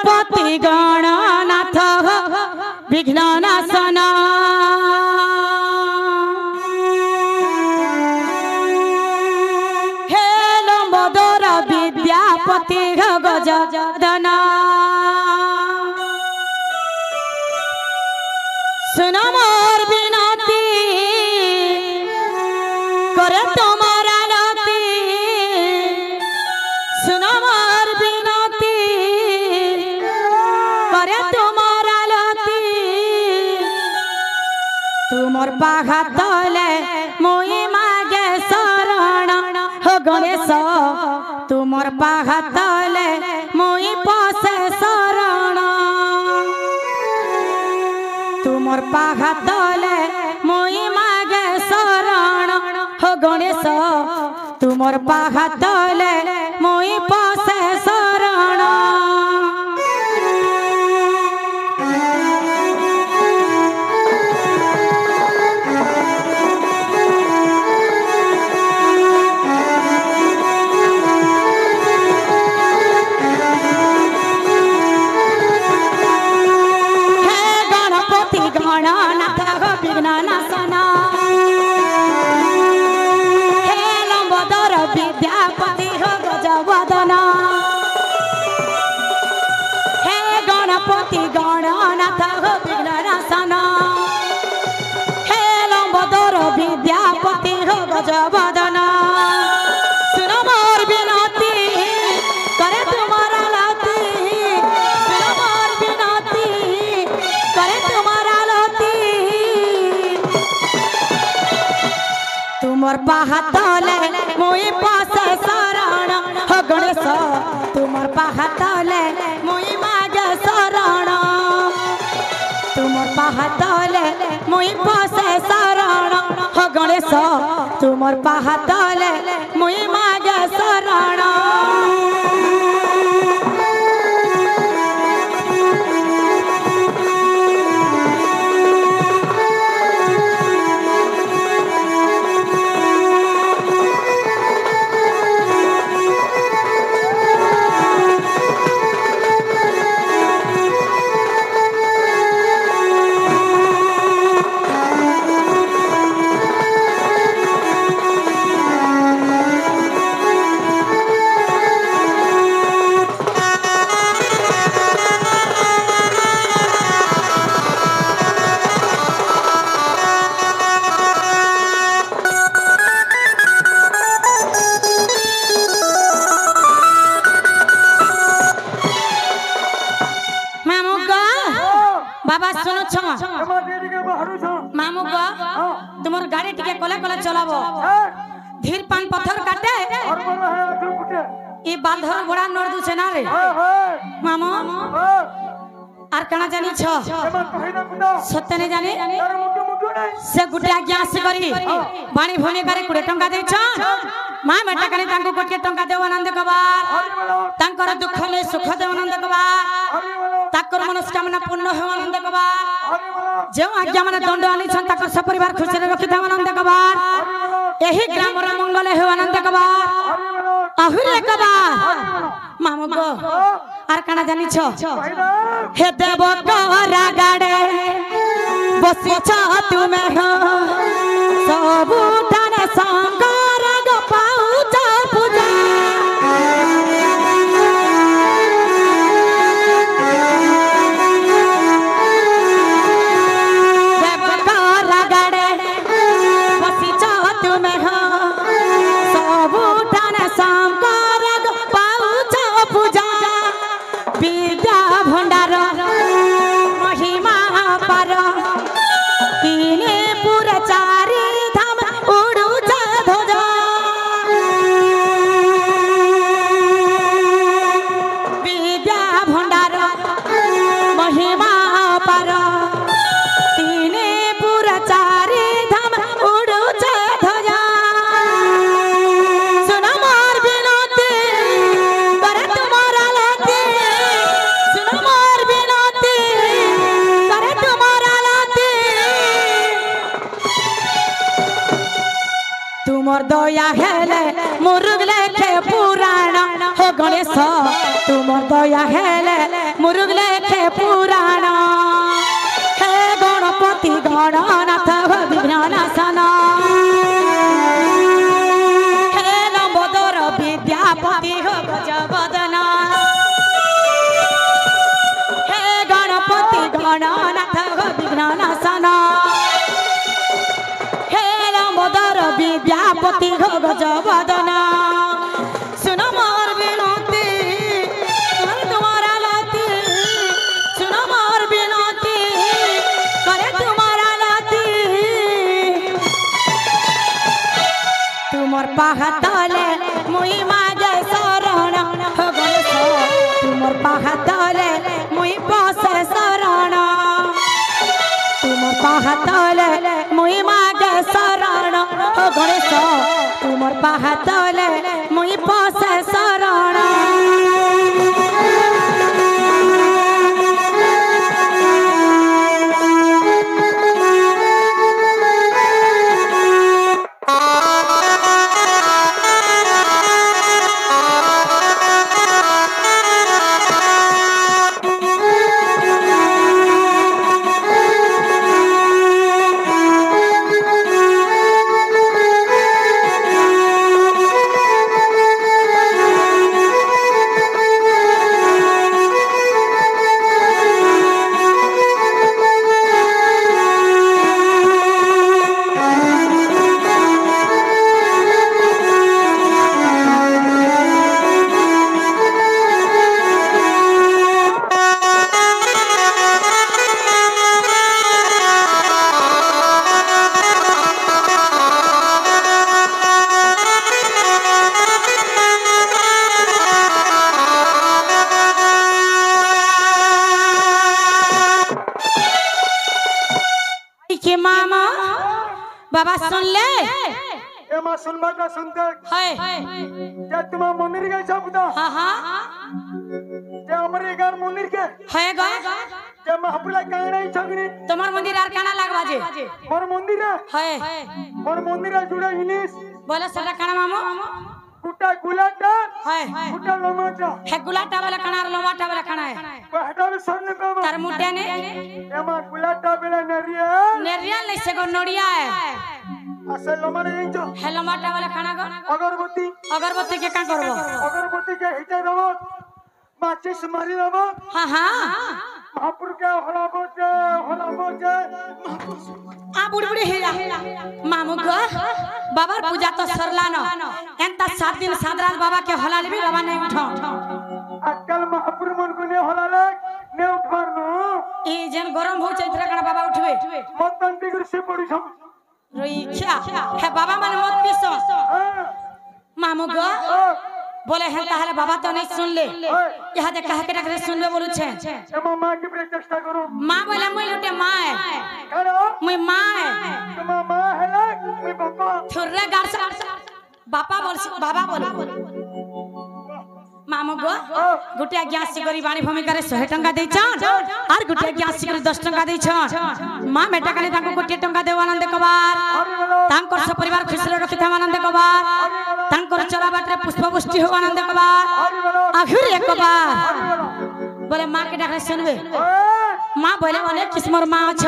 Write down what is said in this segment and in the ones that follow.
गणपति गणनाथ विघ्ननाशन हे लंबोदर विद्यापति गजदन सुन मोर विनती करे तुम्हारा लती सुन मोर विनती करे तुम्हारा लती तुमर पाघा तले मुई मागे शरण हो गणेश तुमर पाघा तले मुई पसे शरण तुमर पाघा तले मुई मागे शरण हो गणेश तुमर पाघा तले मुई पसे शरण विघ्ननाशन हे लंबोदर विद्यापति हो गजवदन हे गणपति गणनाथ हो विघ्ननाशन हे लंबोदर विद्यापति हो गजवदन सुन मोर विनती करे तुम्हारा लती सुन मोर विनती करे तुम्हारा लती तुमर पाहतले मुई पासे शरण हो गणेश तुमर पाहतले मुई मागे शरण तुमर पाहतले मुई पासे शरण हो गणेश तुमर पाहतले मुई मागे शरण बाबा सुनो मामू को तुमर गाड़ी टिके कोले कोले चलाबो धीर पान पत्थर काटे ई बांधर बड़ा नरदु छे ना रे मामू आर कना जानी छ सत्य ने जानी से गुटे आज्ञा से करी बाणी भोने करे 20 टंका दे छ मां बेटा कने तांको कोटे टंका देव आनंद कबार तांकर दुख ले सुख देव आनंद कबार ताकर मनस्कामना पूर्ण हो आनंद कबार जो आज्ञा माने दंड आनी छन ताकर सपरिवार खुशी रे रखि देव आनंद कबार एही ग्राम रे मंगल हो आनंद कबार आहुरे कबार मामू को आर काना जानी छ हे देव कोरा गाडे बसी छ तुमे हो सब ठाने संकर ग पाउच पूजा देव कोरा गाडे बसी छ तुमे हो सब ठाने संकर ग पाउच पूजा विद्या भंडार महिमा पार तीने पूरा चारी धाम उड़ू ध्वज विद्या भंडार महिमा पार तीने पूरा चारी धाम उड़ू ध्वज सुन मोर विनती करे तुम्हारा लती सुन मोर विनती करे तुम्हारा लती तुमर दया हेले मुरुग लेखे पुराण हो गणेश तुमर दया हेले मुरुग लेखे पुराण हे गणपति गणनाथ विघ्ननाशन हे लंबोदर विद्यापति हो गजवदन हे गणपति गणनाथ विघ्ननाशन हे लंबोदर विद्यापति हो गजवदन सुनो मोर विनती तुम्हारा लाती सुनो मोर विनती करे तुम्हारा लाती तुमर पाहतले मुई मागे शरण हो गणेश तुमर पाहतले मुई बसे शरण तुमर पाहतले मुई मागे शरण हो गणेश तुमर पाहतले मुई बसे शरण बाबा सुन ले ए मां सुनबा का सुनते है क्या तुम मंदिर गए छ बुदा हां हां क्या हमरे घर मंदिर के है ग क्या महपुला कांगड़ा छगनी तुम्हार मंदिर आर काना लागवा जे मोर मंदिर है मोर मंदिर जुड़ा इनिस बोले सरा काना मामो कुटा गुलाटा है कुटा लमाटा है गुलाटा वाला काना और लमाटा वाला काना है हटा में सरने पे तार मुड्डे ने ए मां गुलाटा बेला नरिया नेरिया ले से गो नोडिया है असल लमारे इंजो है लमाटा वाला काना गो अगरबत्ती के का करबो अगरबत्ती के हिटे रहो माचिस मारी रहो हां हां महापुर के हलाबो जे आ बुड़ी बुड़ी हेरा मामू गो बाबा पूजा तो सरला न एंता 7 दिन 7 रात बाबा के हलाल भी बाबा नहीं उठो अक्कल महापुर मन को ने हलाले ने उठवार न ए जन गरम हो चैत्रा कना बाबा उठबे मतन टिगर से पड़ी छम रोई क्या है बाबा मन मत पीसो मामू गो बोले है ताहले बाबा तो नहीं सुन ले यहां दे कह के रखले सुनबे बोलु छे एमा मां की चेष्टा करो मां बोले मुई लुटे मां है करो मुई मां है तुम मां है ना मुई बापा थुर्रे गार से बापा बोल बाबा बोल मामू गो गुटिया ग्यास सिकरी बाणी भूमि करे 100 टंका दे छन और गुटिया ग्यास सिकरी 10 टंका दे छन मां बेटा काले ताको गुटिया टंका देव आनंद कबार तांकर सब परिवार खुश रखि था आनंद कबार तांकर चला बाटरे पुष्पपुष्टि हो आनंद कबार आखिर एक बार बोले मां के डाकले सुनबे मां बोले अनेक किस्मर मां छ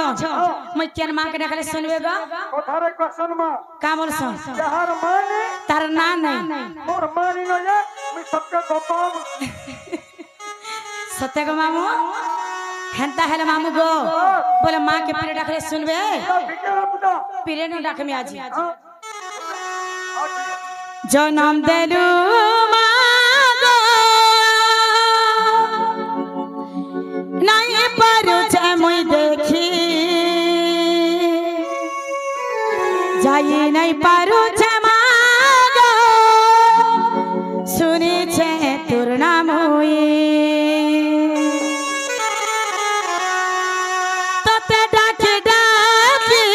मैं केन मां के डाकले सुनबे गो कोठारे क्वेश्चन मां का बोल स जहर माने तार ना नहीं मोर मानी न जा मैं सबके बापा सत्य गो मामू हेंता हेले मामू गो बोले मां के पीरे डाकले सुनबे पीरे न डाक में आजी जन्म देलु मागो नहीं पारु छे मुई देखी जाई नहीं पारु छे मागो सुनी छे तोर नाम हुई तते डाकी डाकी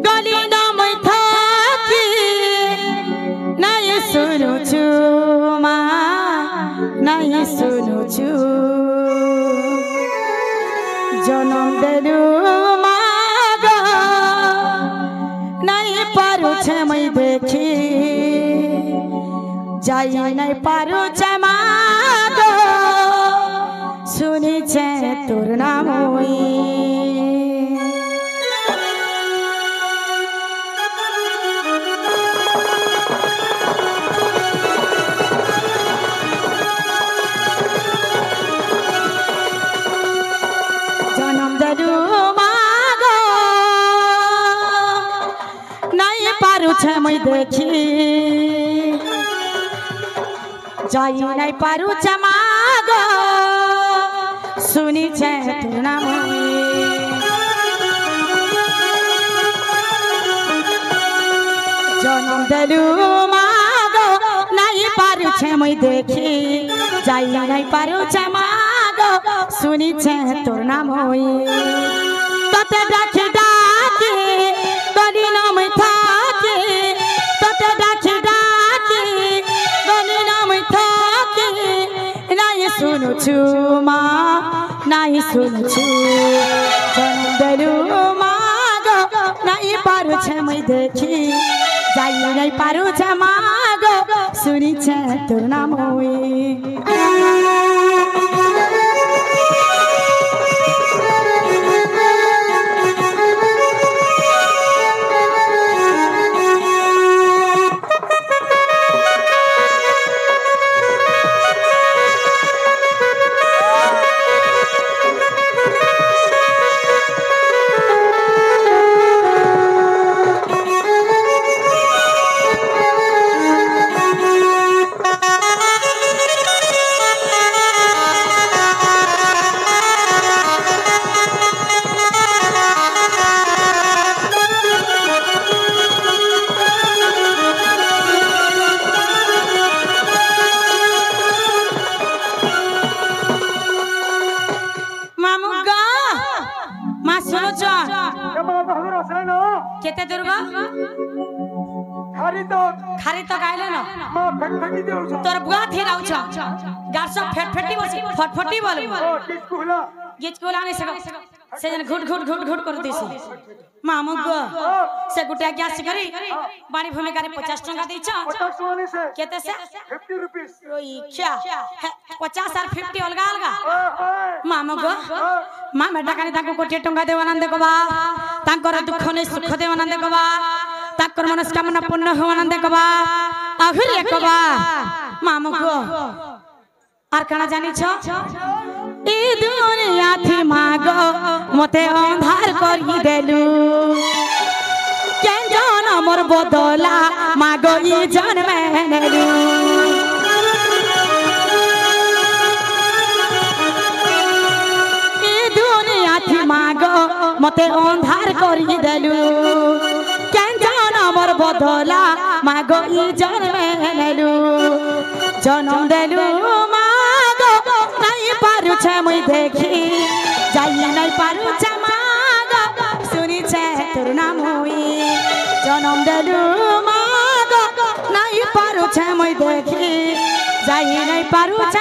गली न मुई थाकी नहीं सुनु छु मां नहीं सुनु छु जन्म देलु मागो नहीं पारु छे मैं देखी जाई नहीं पारु छे मागो তোর নাম ওই জনম দেলু মাগো নাই পারুছে মই দেখি যাই নাই পারুছে মাগো শুনিছে তোর নাম জনম দেলু মাগো নাই পারুছে মই দেখি যাই নাই পারুছে মাগো শুনিছে তোর নাম তোতে ডাকি ডাকি তোরি নাম থাকি তোতে ডাকি ডাকি তোরি নাম থাকি নাই শুনুছু মা নাই শুনুছু জনম দেলু মাগো নাই পারুছে মই দেখি যাই নাই পারুছে মাগো শুনিছে তোর নাম केते दुर्गा खारी तो गाइले न तोर बुआ थे राउ छ गारसो फेटफेटी बसी फटफटी बोल गीत को लाने से जन घुट घुट घुट घुट कर देसी मामू गो से गुटिया गैस करी बाणी भूमिका रे 50 टका दै छ 50 टका से केते से 50 रुपीस ओई क्या 50 और 50 अलगा अलगा मामू गो मामे टाकानी ताको कोटी टका देवानंद कबा तांकर दुख नै सुख देवानंद कबा ताकर मनस्कामना पूर्ण होवानंद कबा आखिर एकबा मामू गो आर काना जानि छ ए दुनिया थी मागो मते अंधार करी देलु केन जान मोर बदला मागो ई जन्म नेलु ए दुनिया थी मागो मते अंधार करी देलु केन जान मोर बदला मागो ई जन्म नेलु जन्म देलु पारु छे मुई देखी जाई नहीं पारु छे मागो सुनी छे तोर नाम हुई जन्म देलु मागो नहीं पारु छे मुई देखी जाई नहीं पारु छे